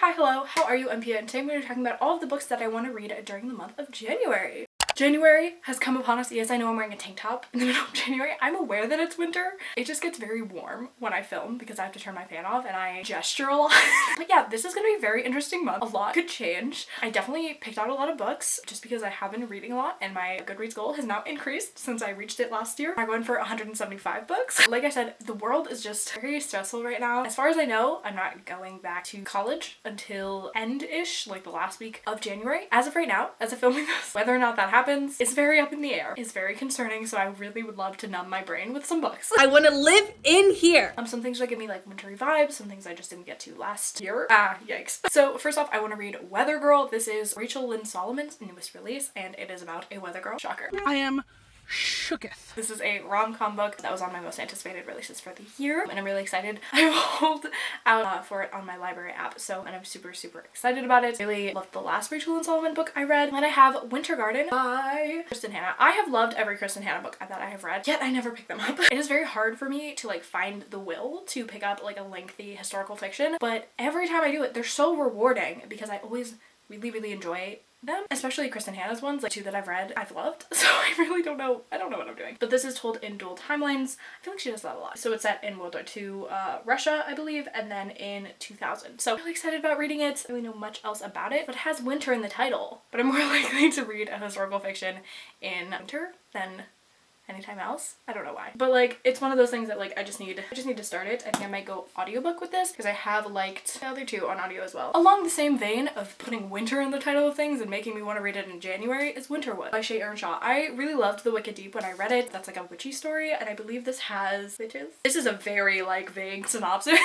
hi, hello, how are you? I'm Pia, and today I'm going to be talking about all of the books that I want to read during the month of January. January has come upon us. Yes, I know I'm wearing a tank top in the middle of January. I'm aware that it's winter. It just gets very warm when I film because I have to turn my fan off and I gesture a lot. But yeah, this is going to be a very interesting month. A lot could change. I definitely picked out a lot of books just because I have been reading a lot and my Goodreads goal has now increased since I reached it last year. I'm going for 175 books. Like I said, the world is just very stressful right now. As far as I know, I'm not going back to college until end-ish, like the last week of January. As of right now, as of filming this, whether or not that happens is very up in the air. It's very concerning, so I really would love to numb my brain with some books. I want to live in here. Some things that give me like wintry vibes, some things I just didn't get to last year. Yikes. So first off, I want to read Weather Girl. This is Rachel Lynn Solomon's newest release, and it is about a weather girl. Shocker. I am shooketh. This is a rom-com book that was on my most anticipated releases for the year, and I'm really excited. I rolled out for it on my library app, and I'm super excited about it. Really loved the last Rachel Lynn Solomon book I read. Then I have Winter Garden by Kristen Hanna. I have loved every Kristen Hanna book that I have read, yet I never picked them up. It is very hard for me to like find the will to pick up like a lengthy historical fiction, but every time I do it, they're so rewarding because I always really enjoy them, especially Kristen Hanna's ones, like two that I've read, I've loved. So I really don't know. I don't know what I'm doing. But this is told in dual timelines. I feel like she does that a lot. So it's set in World War II, Russia, I believe, and then in 2000. So I'm really excited about reading it. I don't really know much else about it, but it has winter in the title. But I'm more likely to read a historical fiction in winter than anytime else. I don't know why. But like, it's one of those things that like, I just need to start it. I think I might go audiobook with this because I have liked the other two on audio as well. Along the same vein of putting winter in the title of things and making me want to read it in January is Winterwood by Shay Earnshaw. I really loved The Wicked Deep when I read it. That's like a witchy story, and I believe this has witches. This is a very like vague synopsis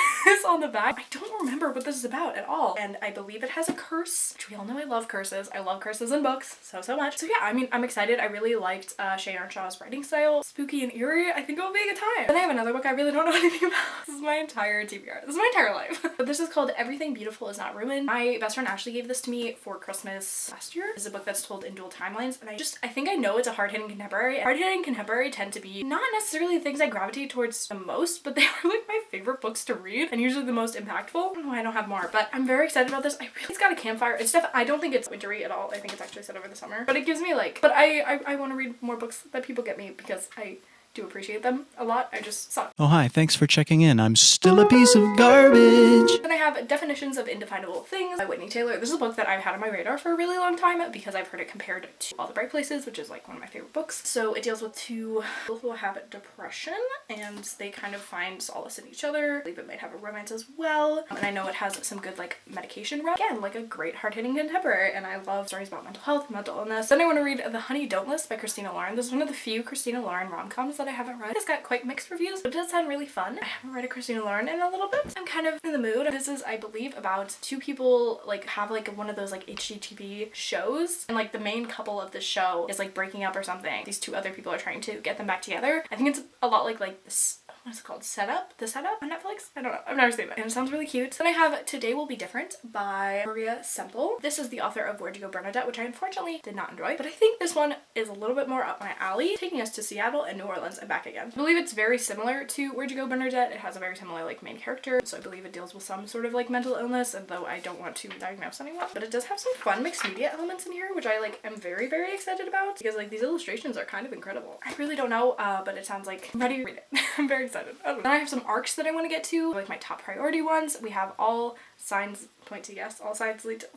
on the back. I don't remember what this is about at all, and I believe it has a curse, which we all know I love curses. I love curses in books so much. So yeah, I mean, I'm excited. I really liked Shay Earnshaw's writing style. Spooky and eerie. I think it will be a good time. Then I have another book I really don't know anything about. This is my entire TBR. This is my entire life. But this is called Everything Beautiful Is Not Ruined. My best friend Ashley gave this to me for Christmas last year. This is a book that's told in dual timelines, and I think I know it's a hard-hitting contemporary. Hard-hitting contemporary tend to be not necessarily the things I gravitate towards the most, but they are like my favorite books to read and usually the most impactful. I don't know why I don't have more, but I'm very excited about this. It's got a campfire. I don't think it's wintry at all. I think it's actually set over the summer, but it gives me like, but I want to read more books that people get me because I do appreciate them a lot. I just saw. Oh hi, thanks for checking in. I'm still a piece of garbage. Then I have Definitions of Indefinable Things by Whitney Taylor. This is a book that I've had on my radar for a really long time because I've heard it compared to All the Bright Places, which is like one of my favorite books. So it deals with two people who have depression and they kind of find solace in each other. I believe it might have a romance as well. And I know it has some good like medication rep. Again, like a great hard-hitting contemporary, and I love stories about mental health, mental illness. Then I want to read The Honey Don't List by Christina Lauren. This is one of the few Christina Lauren rom-coms that I haven't read. It's got quite mixed reviews, but it does sound really fun. I haven't read a Christina Lauren in a little bit. I'm kind of in the mood. This is, I believe, about two people like have like one of those like HGTV shows, and like the main couple of the show is like breaking up or something. These two other people are trying to get them back together. I think it's a lot like this. What is it called? Setup? The Setup on Netflix? I don't know. I've never seen that. And it sounds really cute. Then I have Today Will Be Different by Maria Semple. This is the author of Where'd You Go, Bernadette, which I unfortunately did not enjoy, but I think this one is a little bit more up my alley, taking us to Seattle and New Orleans and back again. I believe it's very similar to Where'd You Go, Bernadette. It has a very similar like main character, so I believe it deals with some sort of like mental illness, and though I don't want to diagnose anyone, but it does have some fun mixed media elements in here, which I like am very excited about because like these illustrations are kind of incredible. I really don't know, but it sounds like I'm ready to read it. I'm very excited. Then I have some arcs that I want to get to, like my top priority ones. We have All Signs Point to Yes. All Signs Lead to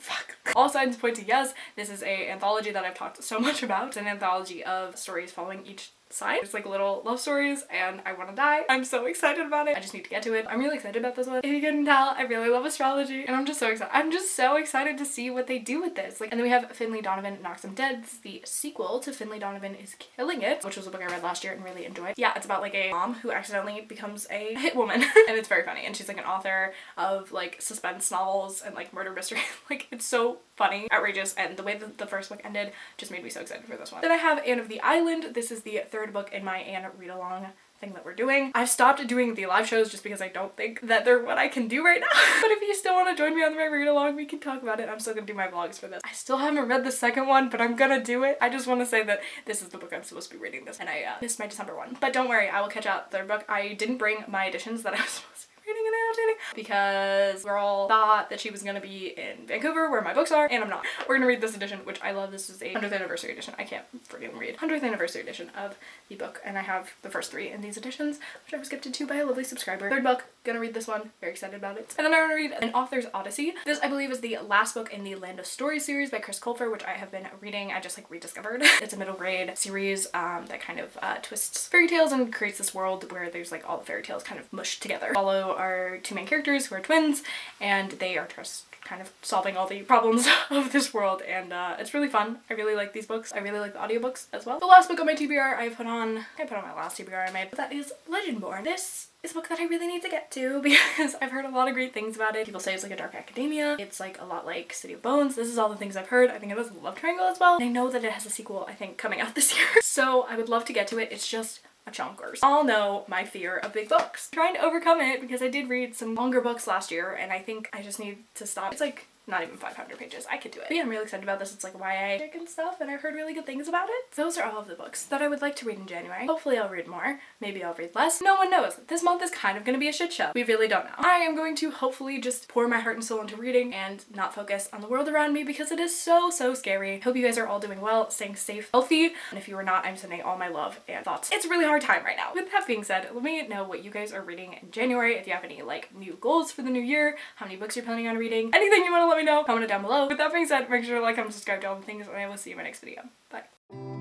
All Signs Point to Yes. This is a anthology that I've talked so much about. It's an anthology of stories following each side. It's like little love stories, and I want to die. I'm so excited about it. I just need to get to it. I'm really excited about this one. If you couldn't tell, I really love astrology, and I'm just so excited. I'm just so excited to see what they do with this. Like, and then we have Finley Donovan Knocks 'Em Dead. This is the sequel to Finley Donovan is Killing It, which was a book I read last year and really enjoyed. Yeah, it's about like a mom who accidentally becomes a hit woman, and it's very funny. And she's like an author of like suspense novels and like murder mystery. Like, it's so funny, outrageous, and the way that the first book ended just made me so excited for this one. Then I have Anne of the Island. This is the third book in my Anne read-along thing that we're doing. I've stopped doing the live shows just because I don't think that they're what I can do right now. But if you still want to join me on my read-along, we can talk about it. I'm still gonna do my vlogs for this. I still haven't read the second one, but I'm gonna do it. I just want to say that this is the book I'm supposed to be reading this, and I missed my December one. But don't worry, I will catch up. Third book, I didn't bring my editions that I was supposed to be reading because we're all thought that she was gonna be in Vancouver where my books are, and I'm not. We're gonna read this edition, which I love. This is a 100th anniversary edition. I can't freaking read. 100th anniversary edition of the book, and I have the first 3 in these editions, which I was gifted to by a lovely subscriber. 3rd book, gonna read this one, very excited about it. And then I'm gonna read An Author's Odyssey. This, I believe, is the last book in the Land of Stories series by Chris Colfer, which I have been reading. I just like rediscovered. It's a middle grade series that kind of twists fairy tales and creates this world where there's like all the fairy tales kind of mushed together. Follow our 2 main characters who are twins, and they are just kind of solving all the problems of this world, and it's really fun. I really like these books. I really like the audiobooks as well. The last book on my TBR I put on my last TBR I made, but that is Legendborn. This is a book that I really need to get to because I've heard a lot of great things about it. People say it's like a dark academia. It's like a lot like City of Bones. This is all the things I've heard. I think it has a love triangle as well. And I know that it has a sequel, I think, coming out this year. So I would love to get to it. It's just a chonkers. All know my fear of big books. I'm trying to overcome it because I did read some longer books last year, and I think I just need to stop. It's like not even 500 pages. I could do it. But yeah, I'm really excited about this. It's like YA chick and stuff, and I've heard really good things about it. Those are all of the books that I would like to read in January. Hopefully I'll read more. Maybe I'll read less. No one knows. This month is kind of gonna be a shit show. We really don't know. I am going to hopefully just pour my heart and soul into reading and not focus on the world around me because it is so scary. Hope you guys are all doing well, staying safe, healthy, and if you are not, I'm sending all my love and thoughts. It's a really hard time right now. With that being said, let me know what you guys are reading in January. If you have any like new goals for the new year, how many books you're planning on reading, anything you want to let me know, comment it down below. With that being said, make sure to like, comment, subscribe to all the things, and I will see you in my next video. Bye.